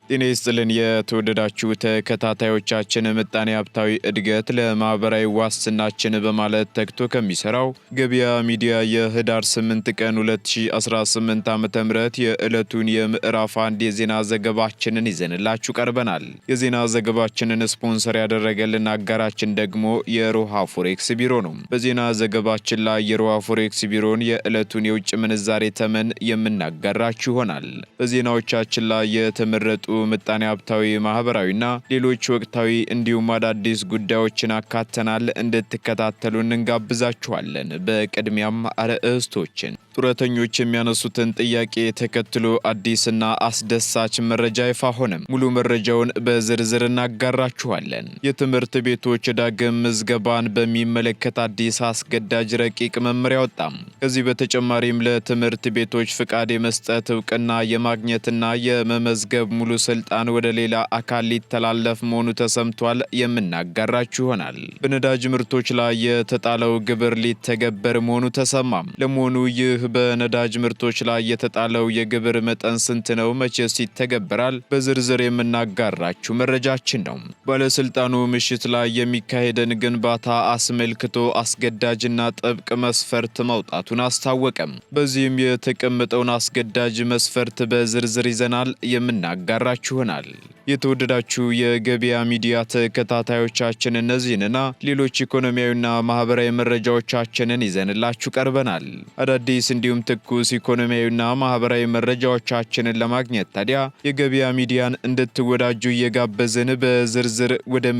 ጤና ይስጥልን የተወደዳችሁ ተከታታዮቻችን ምጣኔ ሀብታዊ እድገት ለማህበራዊ ዋስትናችን በማለት ተግቶ ከሚሰራው ገበያ ሚዲያ የህዳር 8 ቀን 2018 ዓ.ም የዕለቱን የምዕራፍ 1 የዜና ዘገባችንን ይዘንላችሁ ቀርበናል። የዜና ዘገባችንን ስፖንሰር ያደረገልን አጋራችን ደግሞ የሮሃ ፎሬክስ ቢሮ ነው። በዜና ዘገባችን ላይ የሮሃ ፎሬክስ ቢሮን የዕለቱን የውጭ ምንዛሬ ተመን የምናጋራችሁ ይሆናል። በዜናዎቻችን ላይ የተመረጡ ምጣኔ ሀብታዊ ማህበራዊና ሌሎች ወቅታዊ እንዲሁም አዳዲስ ጉዳዮችን አካተናል። እንድትከታተሉን እንጋብዛችኋለን። በቅድሚያም አርዕስቶችን ጡረተኞች የሚያነሱትን ጥያቄ ተከትሎ አዲስና አስደሳች መረጃ ይፋ ሆነ። ሙሉ መረጃውን በዝርዝር እናጋራችኋለን። የትምህርት ቤቶች ዳግም ምዝገባን በሚመለከት አዲስ አስገዳጅ ረቂቅ መመሪያ ወጣ። ከዚህ በተጨማሪም ለትምህርት ቤቶች ፍቃድ የመስጠት እውቅና የማግኘትና የመመዝገብ ሙሉ ስልጣን ወደ ሌላ አካል ሊተላለፍ መሆኑ ተሰምቷል። የምናጋራችሁ ይሆናል። በነዳጅ ምርቶች ላይ የተጣለው ግብር ሊተገበር መሆኑ ተሰማም። ለመሆኑ ይህ በነዳጅ ምርቶች ላይ የተጣለው የግብር መጠን ስንት ነው? መቼስ ይተገበራል? በዝርዝር የምናጋራችሁ መረጃችን ነው። ባለስልጣኑ ምሽት ላይ የሚካሄደን ግንባታ አስመልክቶ አስገዳጅና ጥብቅ መስፈርት ማውጣቱን አስታወቀም። በዚህም የተቀመጠውን አስገዳጅ መስፈርት በዝርዝር ይዘናል የምናጋራችሁ ይሆናል። የተወደዳችሁ የገበያ ሚዲያ ተከታታዮቻችን እነዚህንና ሌሎች ኢኮኖሚያዊና ማህበራዊ መረጃዎቻችንን ይዘንላችሁ ቀርበናል። አዳዲስ እንዲሁም ትኩስ ኢኮኖሚያዊና ማህበራዊ መረጃዎቻችንን ለማግኘት ታዲያ የገበያ ሚዲያን እንድትወዳጁ እየጋበዝን በዝርዝር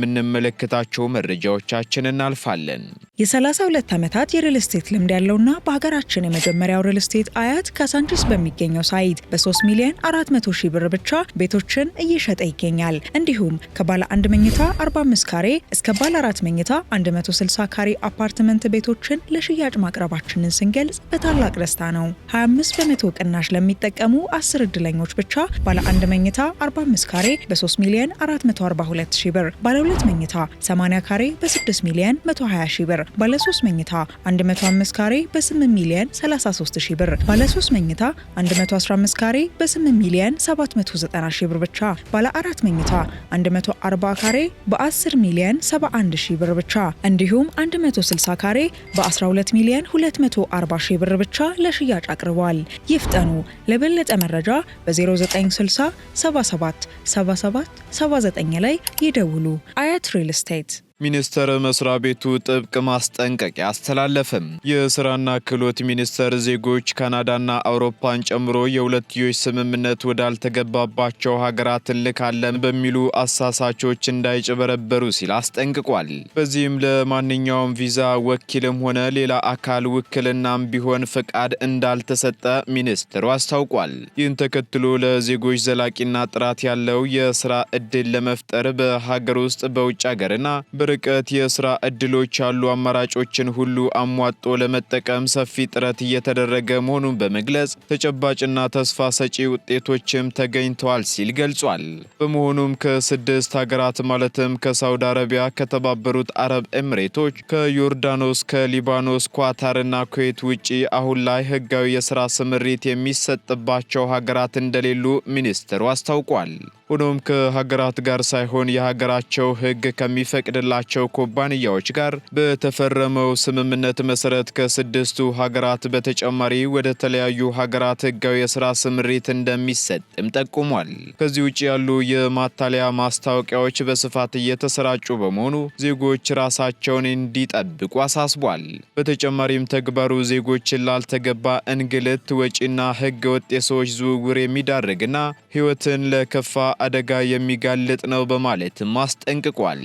ወደምንመለከታቸው መረጃዎቻችን እናልፋለን። የ32 ዓመታት የሪል ስቴት ልምድ ያለውና በሀገራችን የመጀመሪያው ሪል ስቴት አያት ካሳንቺስ በሚገኘው ሳይት በ3 ሚሊዮን 400 ሺህ ብር ብቻ ቤቶችን እየሸጠ ይገኛል። እንዲሁም ከባለ 1 መኝታ 45 ካሬ እስከ ባለ 4 መኝታ 160 ካሬ አፓርትመንት ቤቶችን ለሽያጭ ማቅረባችንን ስንገልጽ በታላቅ ደስታ ነው። 25% ቅናሽ ለሚጠቀሙ 10 እድለኞች ብቻ ባለ 1 መኝታ 45 ካሬ በ3 ሚሊዮን 442 ሺህ ብር፣ ባለ 2 መኝታ 80 ካሬ በ6 ሚሊዮን 120 ሺህ ብር፣ ባለ 3 መኝታ 105 ካሬ በ8 ሚሊዮን 33 ሺህ ብር፣ ባለ 3 መኝታ 115 ካሬ በ8 ሚሊዮን 790 ሺህ ብር ብቻ፣ ባለ 4 መኝታ 140 ካሬ በ10 ሚሊዮን 71 ሺህ ብር ብቻ እንዲሁም 160 ካሬ በ12 ሚሊዮን 240 ሺህ ብር ብቻ ለሽያጭ አቅርበዋል። ይፍጠኑ። ለበለጠ መረጃ በ0960 77 77 79 ላይ ይደውሉ። አያት ሪል ስቴት። ሚኒስቴር መስሪያ ቤቱ ጥብቅ ማስጠንቀቂያ አስተላለፈም። የስራና ክህሎት ሚኒስቴር ዜጎች ካናዳና አውሮፓን ጨምሮ የሁለትዮሽ ስምምነት ወዳልተገባባቸው ሀገራት እንልካለን በሚሉ አሳሳቾች እንዳይጭበረበሩ ሲል አስጠንቅቋል። በዚህም ለማንኛውም ቪዛ ወኪልም ሆነ ሌላ አካል ውክልናም ቢሆን ፍቃድ እንዳልተሰጠ ሚኒስትሩ አስታውቋል። ይህን ተከትሎ ለዜጎች ዘላቂና ጥራት ያለው የስራ ዕድል ለመፍጠር በሀገር ውስጥ በውጭ ሀገርና ርቀት የስራ ዕድሎች ያሉ አማራጮችን ሁሉ አሟጦ ለመጠቀም ሰፊ ጥረት እየተደረገ መሆኑን በመግለጽ ተጨባጭና ተስፋ ሰጪ ውጤቶችም ተገኝተዋል ሲል ገልጿል። በመሆኑም ከ6 ሀገራት ማለትም ከሳውዲ አረቢያ፣ ከተባበሩት አረብ ኤምሬቶች፣ ከዮርዳኖስ፣ ከሊባኖስ፣ ኳታርና ኩዌት ውጪ አሁን ላይ ህጋዊ የስራ ስምሪት የሚሰጥባቸው ሀገራት እንደሌሉ ሚኒስትሩ አስታውቋል። ሆኖም ከሀገራት ጋር ሳይሆን የሀገራቸው ህግ ከሚፈቅድላቸው ኩባንያዎች ጋር በተፈረመው ስምምነት መሰረት ከ6ቱ ሀገራት በተጨማሪ ወደ ተለያዩ ሀገራት ህጋዊ የስራ ስምሪት እንደሚሰጥም ጠቁሟል። ከዚህ ውጭ ያሉ የማታለያ ማስታወቂያዎች በስፋት እየተሰራጩ በመሆኑ ዜጎች ራሳቸውን እንዲጠብቁ አሳስቧል። በተጨማሪም ተግባሩ ዜጎችን ላልተገባ እንግልት፣ ወጪና ህገ ወጥ የሰዎች ዝውውር የሚዳርግና ህይወትን ለከፋ አደጋ የሚጋልጥ ነው በማለትም አስጠንቅቋል።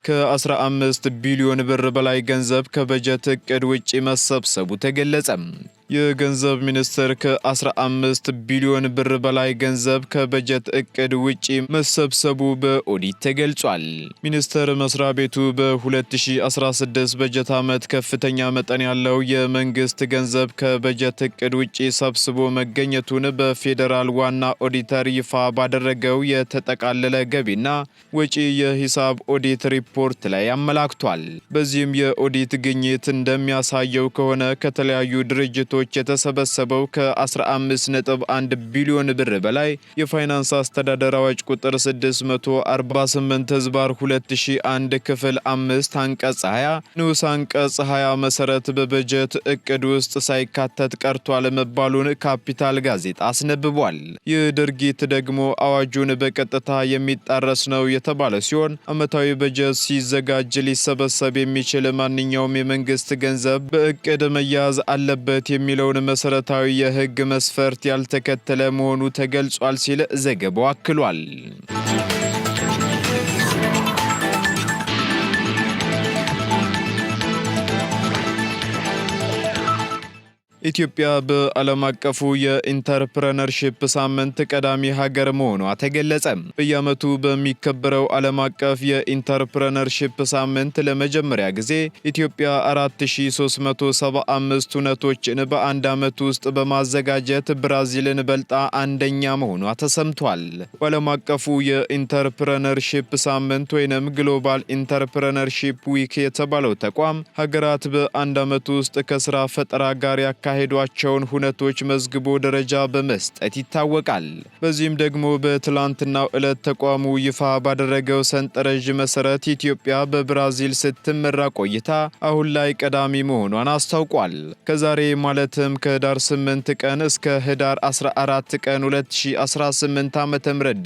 ከ15 ቢሊዮን ብር በላይ ገንዘብ ከበጀት እቅድ ውጪ መሰብሰቡ ተገለጸ። የገንዘብ ሚኒስቴር ከ15 ቢሊዮን ብር በላይ ገንዘብ ከበጀት እቅድ ውጪ መሰብሰቡ በኦዲት ተገልጿል። ሚኒስቴር መስሪያ ቤቱ በ2016 በጀት ዓመት ከፍተኛ መጠን ያለው የመንግስት ገንዘብ ከበጀት እቅድ ውጪ ሰብስቦ መገኘቱን በፌዴራል ዋና ኦዲተር ይፋ ባደረገው የተጠቃለለ ገቢና ወጪ የሂሳብ ኦዲት ሪፖርት ላይ አመላክቷል። በዚህም የኦዲት ግኝት እንደሚያሳየው ከሆነ ከተለያዩ ድርጅቶች የተሰበሰበው ከ15.1 ቢሊዮን ብር በላይ የፋይናንስ አስተዳደር አዋጅ ቁጥር 648/2001 ክፍል 5 አንቀጽ 20 ንዑስ አንቀጽ 20 መሰረት በበጀት እቅድ ውስጥ ሳይካተት ቀርቷል መባሉን ካፒታል ጋዜጣ አስነብቧል። ይህ ድርጊት ደግሞ አዋጁን በቀጥታ የሚጣረስ ነው የተባለ ሲሆን ዓመታዊ በጀት ሲዘጋጅ ሊሰበሰብ የሚችል ማንኛውም የመንግስት ገንዘብ በእቅድ መያዝ አለበት የሚለውን መሰረታዊ የሕግ መስፈርት ያልተከተለ መሆኑ ተገልጿል ሲል ዘገባው አክሏል። ኢትዮጵያ በዓለም አቀፉ የኢንተርፕረነርሺፕ ሳምንት ቀዳሚ ሀገር መሆኗ ተገለጸ። በየዓመቱ በሚከበረው ዓለም አቀፍ የኢንተርፕረነርሺፕ ሳምንት ለመጀመሪያ ጊዜ ኢትዮጵያ 4375 ሁነቶችን በአንድ ዓመት ውስጥ በማዘጋጀት ብራዚልን በልጣ አንደኛ መሆኗ ተሰምቷል። በዓለም አቀፉ የኢንተርፕረነርሺፕ ሳምንት ወይንም ግሎባል ኢንተርፕረነርሺፕ ዊክ የተባለው ተቋም ሀገራት በአንድ ዓመት ውስጥ ከስራ ፈጠራ ጋር ሄዷቸውን ሁነቶች መዝግቦ ደረጃ በመስጠት ይታወቃል። በዚህም ደግሞ በትላንትናው ዕለት ተቋሙ ይፋ ባደረገው ሰንጠረዥ መሰረት ኢትዮጵያ በብራዚል ስትመራ ቆይታ አሁን ላይ ቀዳሚ መሆኗን አስታውቋል። ከዛሬ ማለትም ከህዳር 8 ቀን እስከ ህዳር 14 ቀን 2018 ዓ.ም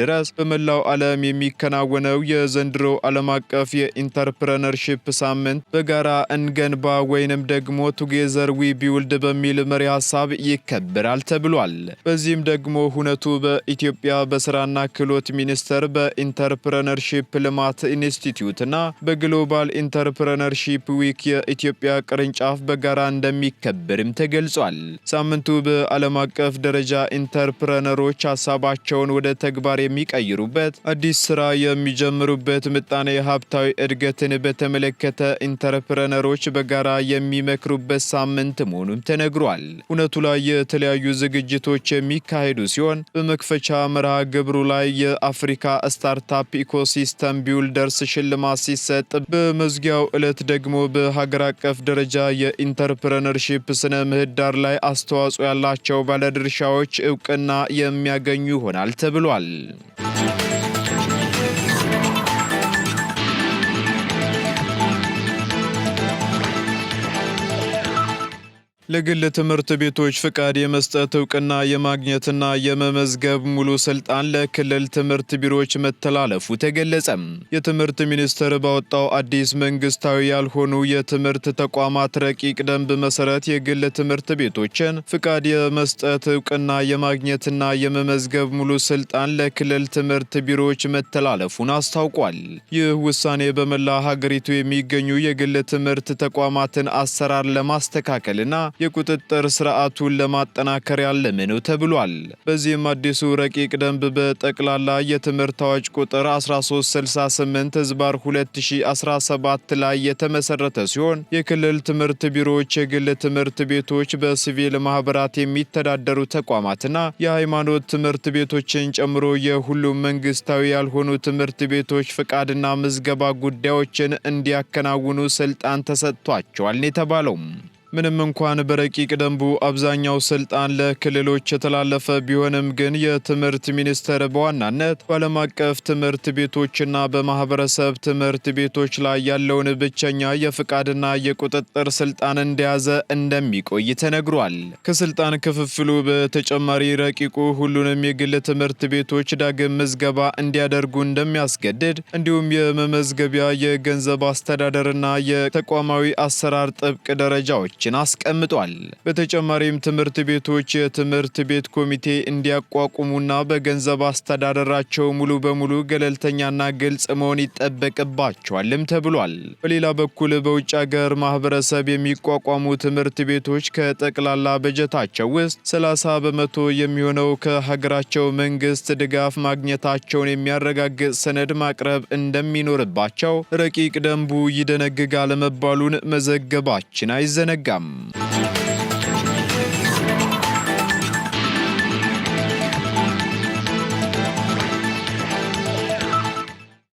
ድረስ በመላው ዓለም የሚከናወነው የዘንድሮ ዓለም አቀፍ የኢንተርፕረነርሺፕ ሳምንት በጋራ እንገንባ ወይንም ደግሞ ቱጌዘር ዊ ቢውልድ በሚል መሪ ሐሳብ ይከበራል ተብሏል። በዚህም ደግሞ ሁነቱ በኢትዮጵያ በስራና ክህሎት ሚኒስቴር በኢንተርፕረነርሺፕ ልማት ኢንስቲትዩት እና በግሎባል ኢንተርፕረነርሺፕ ዊክ የኢትዮጵያ ቅርንጫፍ በጋራ እንደሚከበርም ተገልጿል። ሳምንቱ በዓለም አቀፍ ደረጃ ኢንተርፕረነሮች ሀሳባቸውን ወደ ተግባር የሚቀይሩበት፣ አዲስ ስራ የሚጀምሩበት፣ ምጣኔ ሀብታዊ እድገትን በተመለከተ ኢንተርፕረነሮች በጋራ የሚመክሩበት ሳምንት መሆኑም ተነግሯል። እውነቱ ላይ የተለያዩ ዝግጅቶች የሚካሄዱ ሲሆን በመክፈቻ መርሃ ግብሩ ላይ የአፍሪካ ስታርታፕ ኢኮሲስተም ቢውልደርስ ሽልማት ሲሰጥ፣ በመዝጊያው ዕለት ደግሞ በሀገር አቀፍ ደረጃ የኢንተርፕረነርሺፕ ስነ ምህዳር ላይ አስተዋጽኦ ያላቸው ባለድርሻዎች እውቅና የሚያገኙ ይሆናል ተብሏል። ለግል ትምህርት ቤቶች ፍቃድ የመስጠት እውቅና የማግኘትና የመመዝገብ ሙሉ ስልጣን ለክልል ትምህርት ቢሮዎች መተላለፉ ተገለጸ። የትምህርት ሚኒስቴር ባወጣው አዲስ መንግስታዊ ያልሆኑ የትምህርት ተቋማት ረቂቅ ደንብ መሰረት የግል ትምህርት ቤቶችን ፍቃድ የመስጠት እውቅና የማግኘትና የመመዝገብ ሙሉ ስልጣን ለክልል ትምህርት ቢሮዎች መተላለፉን አስታውቋል። ይህ ውሳኔ በመላ ሀገሪቱ የሚገኙ የግል ትምህርት ተቋማትን አሰራር ለማስተካከልና የቁጥጥር ስርዓቱን ለማጠናከር ያለመ ነው ተብሏል። በዚህም አዲሱ ረቂቅ ደንብ በጠቅላላ የትምህርት አዋጅ ቁጥር 1368/2017 ላይ የተመሰረተ ሲሆን የክልል ትምህርት ቢሮዎች፣ የግል ትምህርት ቤቶች፣ በሲቪል ማህበራት የሚተዳደሩ ተቋማትና የሃይማኖት ትምህርት ቤቶችን ጨምሮ የሁሉም መንግስታዊ ያልሆኑ ትምህርት ቤቶች ፍቃድና ምዝገባ ጉዳዮችን እንዲያከናውኑ ስልጣን ተሰጥቷቸዋል የተባለው። ምንም እንኳን በረቂቅ ደንቡ አብዛኛው ስልጣን ለክልሎች የተላለፈ ቢሆንም ግን የትምህርት ሚኒስቴር በዋናነት በዓለም አቀፍ ትምህርት ቤቶችና በማህበረሰብ ትምህርት ቤቶች ላይ ያለውን ብቸኛ የፍቃድና የቁጥጥር ስልጣን እንደያዘ እንደሚቆይ ተነግሯል። ከስልጣን ክፍፍሉ በተጨማሪ ረቂቁ ሁሉንም የግል ትምህርት ቤቶች ዳግም ምዝገባ እንዲያደርጉ እንደሚያስገድድ እንዲሁም የመመዝገቢያ የገንዘብ አስተዳደርና የተቋማዊ አሰራር ጥብቅ ደረጃዎች መሆናችን አስቀምጧል። በተጨማሪም ትምህርት ቤቶች የትምህርት ቤት ኮሚቴ እንዲያቋቁሙና በገንዘብ አስተዳደራቸው ሙሉ በሙሉ ገለልተኛና ግልጽ መሆን ይጠበቅባቸዋልም ተብሏል። በሌላ በኩል በውጭ ሀገር ማህበረሰብ የሚቋቋሙ ትምህርት ቤቶች ከጠቅላላ በጀታቸው ውስጥ 30 በመቶ የሚሆነው ከሀገራቸው መንግስት ድጋፍ ማግኘታቸውን የሚያረጋግጥ ሰነድ ማቅረብ እንደሚኖርባቸው ረቂቅ ደንቡ ይደነግጋል መባሉን መዘገባችን አይዘነጋም።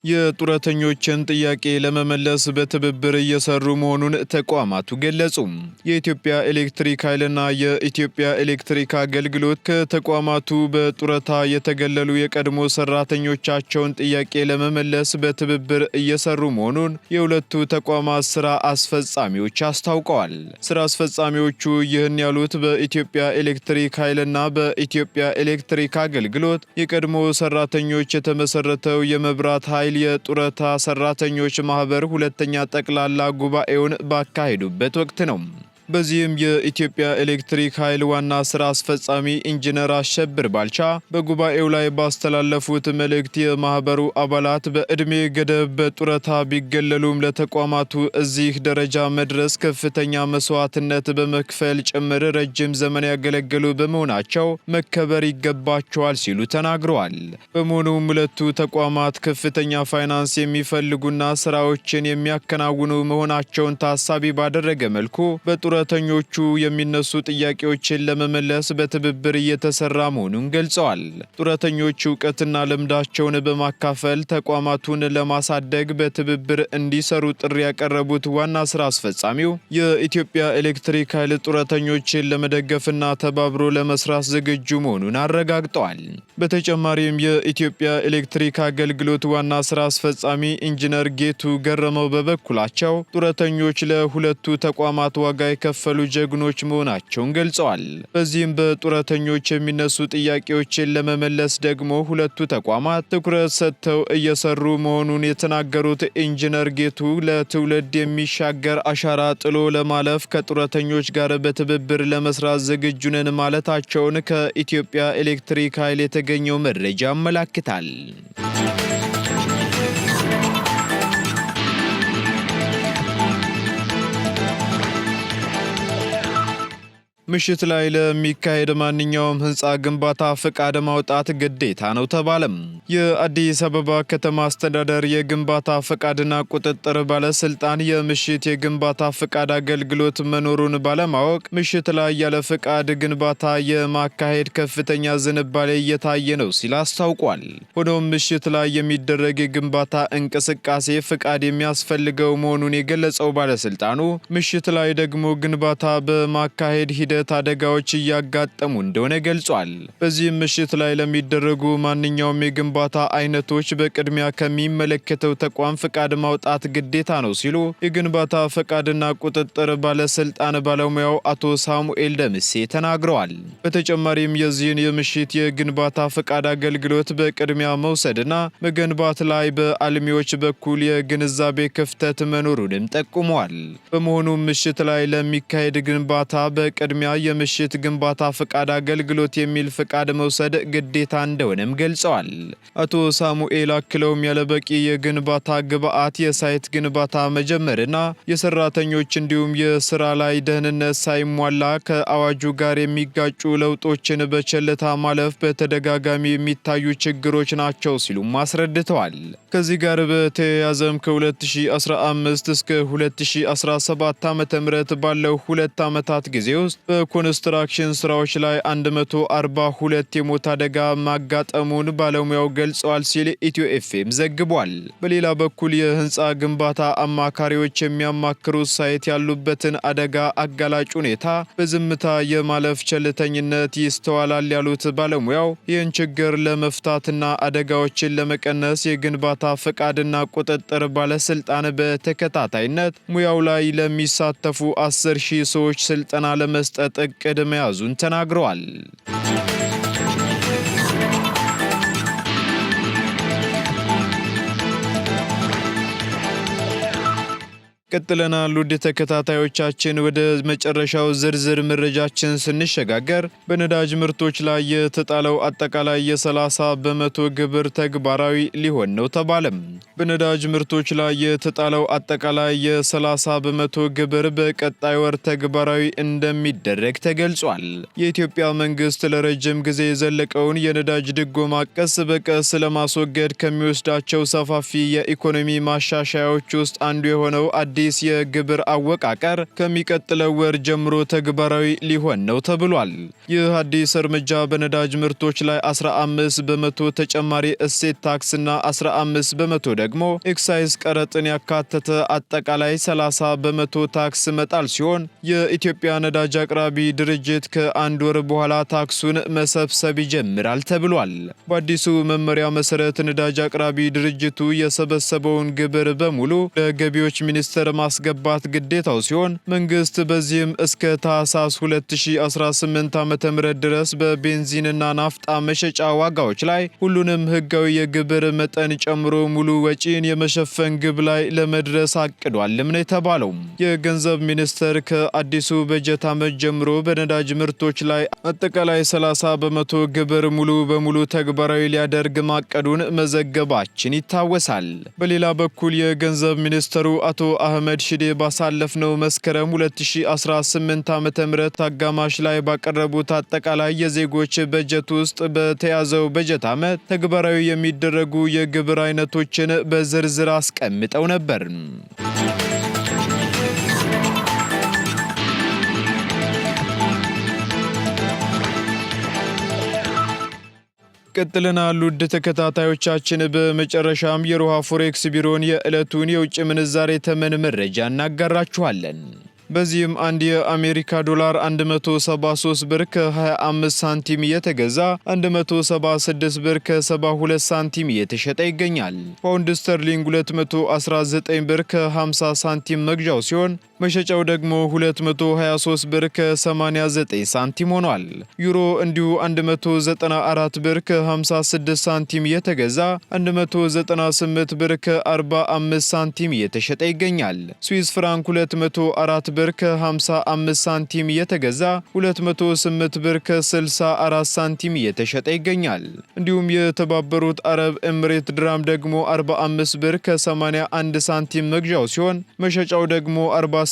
የጡረተኞችን ጥያቄ ለመመለስ በትብብር እየሰሩ መሆኑን ተቋማቱ ገለጹ። የኢትዮጵያ ኤሌክትሪክ ኃይልና የኢትዮጵያ ኤሌክትሪክ አገልግሎት ከተቋማቱ በጡረታ የተገለሉ የቀድሞ ሰራተኞቻቸውን ጥያቄ ለመመለስ በትብብር እየሰሩ መሆኑን የሁለቱ ተቋማት ስራ አስፈጻሚዎች አስታውቀዋል። ስራ አስፈጻሚዎቹ ይህን ያሉት በኢትዮጵያ ኤሌክትሪክ ኃይልና በኢትዮጵያ ኤሌክትሪክ አገልግሎት የቀድሞ ሰራተኞች የተመሰረተው የመብራት ኃይል የጡረታ ሰራተኞች ማህበር ሁለተኛ ጠቅላላ ጉባኤውን ባካሄዱበት ወቅት ነው። በዚህም የኢትዮጵያ ኤሌክትሪክ ኃይል ዋና ስራ አስፈጻሚ ኢንጂነር አሸብር ባልቻ በጉባኤው ላይ ባስተላለፉት መልእክት የማህበሩ አባላት በዕድሜ ገደብ በጡረታ ቢገለሉም ለተቋማቱ እዚህ ደረጃ መድረስ ከፍተኛ መስዋዕትነት በመክፈል ጭምር ረጅም ዘመን ያገለገሉ በመሆናቸው መከበር ይገባቸዋል ሲሉ ተናግረዋል። በመሆኑም ሁለቱ ተቋማት ከፍተኛ ፋይናንስ የሚፈልጉና ስራዎችን የሚያከናውኑ መሆናቸውን ታሳቢ ባደረገ መልኩ ጡረተኞቹ የሚነሱ ጥያቄዎችን ለመመለስ በትብብር እየተሰራ መሆኑን ገልጸዋል። ጡረተኞቹ እውቀትና ልምዳቸውን በማካፈል ተቋማቱን ለማሳደግ በትብብር እንዲሰሩ ጥሪ ያቀረቡት ዋና ስራ አስፈጻሚው የኢትዮጵያ ኤሌክትሪክ ኃይል ጡረተኞችን ለመደገፍና ተባብሮ ለመስራት ዝግጁ መሆኑን አረጋግጠዋል። በተጨማሪም የኢትዮጵያ ኤሌክትሪክ አገልግሎት ዋና ስራ አስፈጻሚ ኢንጂነር ጌቱ ገረመው በበኩላቸው ጡረተኞች ለሁለቱ ተቋማት ዋጋ የከፈሉ ጀግኖች መሆናቸውን ገልጸዋል። በዚህም በጡረተኞች የሚነሱ ጥያቄዎችን ለመመለስ ደግሞ ሁለቱ ተቋማት ትኩረት ሰጥተው እየሰሩ መሆኑን የተናገሩት ኢንጂነር ጌቱ ለትውልድ የሚሻገር አሻራ ጥሎ ለማለፍ ከጡረተኞች ጋር በትብብር ለመስራት ዝግጁ ነን ማለታቸውን ከኢትዮጵያ ኤሌክትሪክ ኃይል የተገኘው መረጃ ያመለክታል። ምሽት ላይ ለሚካሄድ ማንኛውም ህንፃ ግንባታ ፍቃድ ማውጣት ግዴታ ነው ተባለም። የአዲስ አበባ ከተማ አስተዳደር የግንባታ ፍቃድና ቁጥጥር ባለስልጣን የምሽት የግንባታ ፍቃድ አገልግሎት መኖሩን ባለማወቅ ምሽት ላይ ያለ ፍቃድ ግንባታ የማካሄድ ከፍተኛ ዝንባሌ እየታየ ነው ሲል አስታውቋል። ሆኖም ምሽት ላይ የሚደረግ የግንባታ እንቅስቃሴ ፍቃድ የሚያስፈልገው መሆኑን የገለጸው ባለስልጣኑ ምሽት ላይ ደግሞ ግንባታ በማካሄድ ሂደት አደጋዎች እያጋጠሙ እንደሆነ ገልጿል። በዚህም ምሽት ላይ ለሚደረጉ ማንኛውም የግንባታ አይነቶች በቅድሚያ ከሚመለከተው ተቋም ፍቃድ ማውጣት ግዴታ ነው ሲሉ የግንባታ ፍቃድና ቁጥጥር ባለስልጣን ባለሙያው አቶ ሳሙኤል ደምሴ ተናግረዋል። በተጨማሪም የዚህን የምሽት የግንባታ ፍቃድ አገልግሎት በቅድሚያ መውሰድና መገንባት ላይ በአልሚዎች በኩል የግንዛቤ ክፍተት መኖሩንም ጠቁመዋል። በመሆኑም ምሽት ላይ ለሚካሄድ ግንባታ በቅድሚያ የምሽት ግንባታ ፍቃድ አገልግሎት የሚል ፍቃድ መውሰድ ግዴታ እንደሆነም ገልጸዋል። አቶ ሳሙኤል አክለውም ያለበቂ የግንባታ ግብዓት የሳይት ግንባታ መጀመርና የሰራተኞች እንዲሁም የስራ ላይ ደህንነት ሳይሟላ ከአዋጁ ጋር የሚጋጩ ለውጦችን በቸልታ ማለፍ በተደጋጋሚ የሚታዩ ችግሮች ናቸው ሲሉም አስረድተዋል። ከዚህ ጋር በተያያዘም ከ2015 እስከ 2017 ዓ.ም ባለው 2 ዓመታት ጊዜ ውስጥ በኮንስትራክሽን ስራዎች ላይ 142 የሞት አደጋ ማጋጠሙን ባለሙያው ገልጸዋል ሲል ኢትዮ ኤፍኤም ዘግቧል። በሌላ በኩል የህንፃ ግንባታ አማካሪዎች የሚያማክሩት ሳይት ያሉበትን አደጋ አጋላጭ ሁኔታ በዝምታ የማለፍ ቸልተኝነት ይስተዋላል ያሉት ባለሙያው ይህን ችግር ለመፍታትና አደጋዎችን ለመቀነስ የግንባታ ፍቃድና ቁጥጥር ባለስልጣን በተከታታይነት ሙያው ላይ ለሚሳተፉ 10,000 ሰዎች ስልጠና ለመስጠት እቅድ መያዙን ተናግረዋል። ቀጥለናል ውድ ተከታታዮቻችን። ወደ መጨረሻው ዝርዝር መረጃችን ስንሸጋገር በነዳጅ ምርቶች ላይ የተጣለው አጠቃላይ የ30 በመቶ ግብር ተግባራዊ ሊሆን ነው ተባለም። በነዳጅ ምርቶች ላይ የተጣለው አጠቃላይ የ30 በመቶ ግብር በቀጣይ ወር ተግባራዊ እንደሚደረግ ተገልጿል። የኢትዮጵያ መንግስት ለረጅም ጊዜ የዘለቀውን የነዳጅ ድጎማ ቀስ በቀስ ለማስወገድ ከሚወስዳቸው ሰፋፊ የኢኮኖሚ ማሻሻያዎች ውስጥ አንዱ የሆነው አዲስ የግብር አወቃቀር ከሚቀጥለው ወር ጀምሮ ተግባራዊ ሊሆን ነው ተብሏል። ይህ አዲስ እርምጃ በነዳጅ ምርቶች ላይ 15 በመቶ ተጨማሪ እሴት ታክስና 15 በመቶ ደግሞ ኤክሳይዝ ቀረጥን ያካተተ አጠቃላይ 30 በመቶ ታክስ መጣል ሲሆን የኢትዮጵያ ነዳጅ አቅራቢ ድርጅት ከአንድ ወር በኋላ ታክሱን መሰብሰብ ይጀምራል ተብሏል። በአዲሱ መመሪያ መሰረት ነዳጅ አቅራቢ ድርጅቱ የሰበሰበውን ግብር በሙሉ ለገቢዎች ሚኒስቴር ማስገባት ግዴታው ሲሆን መንግስት በዚህም እስከ ታህሳስ 2018 ዓ.ም ድረስ በቤንዚንና ናፍጣ መሸጫ ዋጋዎች ላይ ሁሉንም ህጋዊ የግብር መጠን ጨምሮ ሙሉ ወጪን የመሸፈን ግብ ላይ ለመድረስ አቅዷልም ነው የተባለው። የገንዘብ ሚኒስቴር ከአዲሱ በጀት ዓመት ጀምሮ በነዳጅ ምርቶች ላይ አጠቃላይ 30 በመቶ ግብር ሙሉ በሙሉ ተግባራዊ ሊያደርግ ማቀዱን መዘገባችን ይታወሳል። በሌላ በኩል የገንዘብ ሚኒስትሩ አቶ አህመድ ሺዴ ባሳለፍነው መስከረም 2018 ዓ.ም አጋማሽ ላይ ባቀረቡት አጠቃላይ የዜጎች በጀት ውስጥ በተያዘው በጀት ዓመት ተግባራዊ የሚደረጉ የግብር አይነቶችን በዝርዝር አስቀምጠው ነበር። ቀጥለናል ውድ ተከታታዮቻችን። በመጨረሻም የሮሃ ፎሬክስ ቢሮን የዕለቱን የውጭ ምንዛሬ ተመን መረጃ እናጋራችኋለን። በዚህም አንድ የአሜሪካ ዶላር 173 ብር ከ25 ሳንቲም እየተገዛ 176 ብር ከ72 ሳንቲም እየተሸጠ ይገኛል። ፓውንድ ስተርሊንግ 219 ብር ከ50 ሳንቲም መግዣው ሲሆን መሸጫው ደግሞ 223 ብር ከ89 ሳንቲም ሆኗል። ዩሮ እንዲሁ 194 ብር ከ56 ሳንቲም እየተገዛ 198 ብር ከ45 ሳንቲም እየተሸጠ ይገኛል። ስዊስ ፍራንክ 204 ብር ከ55 ሳንቲም እየተገዛ 208 ብር ከ64 ሳንቲም እየተሸጠ ይገኛል። እንዲሁም የተባበሩት አረብ ኤምሬት ድራም ደግሞ 45 ብር ከ81 ሳንቲም መግዣው ሲሆን መሸጫው ደግሞ 46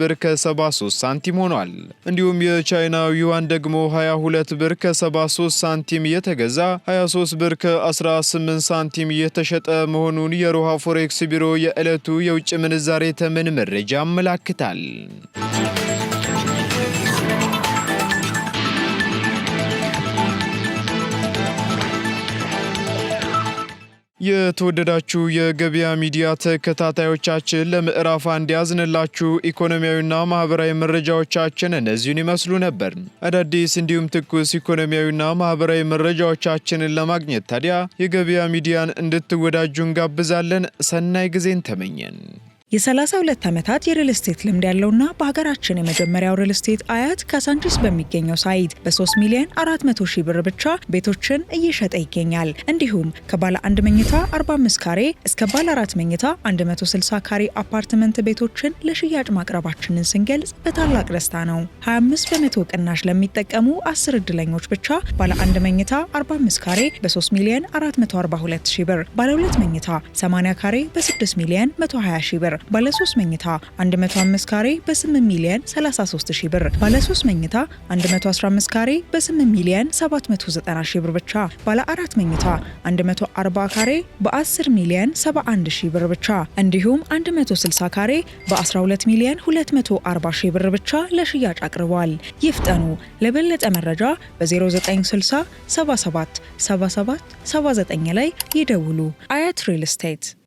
ብር ከ73 ሳንቲም ሆኗል። እንዲሁም የቻይና ዩዋን ደግሞ 22 ብር ከ73 ሳንቲም እየተገዛ 23 ብር ከ18 ሳንቲም እየተሸጠ መሆኑን የሮሃ ፎሬክስ ቢሮ የዕለቱ የውጭ ምንዛሬ ተመን መረጃ ያመላክታል። የተወደዳችሁ የገበያ ሚዲያ ተከታታዮቻችን ለምዕራፍ አንድ ያዝንላችሁ ኢኮኖሚያዊና ማህበራዊ መረጃዎቻችን እነዚህን ይመስሉ ነበር። አዳዲስ እንዲሁም ትኩስ ኢኮኖሚያዊና ማህበራዊ መረጃዎቻችንን ለማግኘት ታዲያ የገበያ ሚዲያን እንድትወዳጁ እንጋብዛለን። ሰናይ ጊዜን ተመኘን። የ32 ዓመታት የሪል ስቴት ልምድ ያለውና በሀገራችን የመጀመሪያው ሪል ስቴት አያት ካሳንቺስ በሚገኘው ሳይት በ3 ሚሊዮን 400 ሺህ ብር ብቻ ቤቶችን እየሸጠ ይገኛል። እንዲሁም ከባለ 1 መኝታ 45 ካሬ እስከ ባለ 4 መኝታ 160 ካሬ አፓርትመንት ቤቶችን ለሽያጭ ማቅረባችንን ስንገልጽ በታላቅ ደስታ ነው። 25 በመቶ ቅናሽ ለሚጠቀሙ 10 እድለኞች ብቻ ባለ 1 መኝታ 45 ካሬ በ3 ሚሊዮን 442 ሺህ ብር፣ ባለ 2 መኝታ 80 ካሬ በ6 ሚሊዮን 120 ሺህ ብር፣ ባለ 3 መኝታ 105 ካሬ በ8 ሚሊዮን 33 ሺህ ብር፣ ባለ 3 መኝታ 115 ካሬ በ8 ሚሊዮን 790 ሺህ ብር ብቻ፣ ባለ 4 መኝታ 140 ካሬ በ10 ሚሊዮን 71 ሺህ ብር ብቻ እንዲሁም 160 ካሬ በ12 ሚሊዮን 240 ሺህ ብር ብቻ ለሽያጭ አቅርበዋል። ይፍጠኑ። ለበለጠ መረጃ በ0960 77 77 79 ላይ ይደውሉ። አያት ሪል ስቴት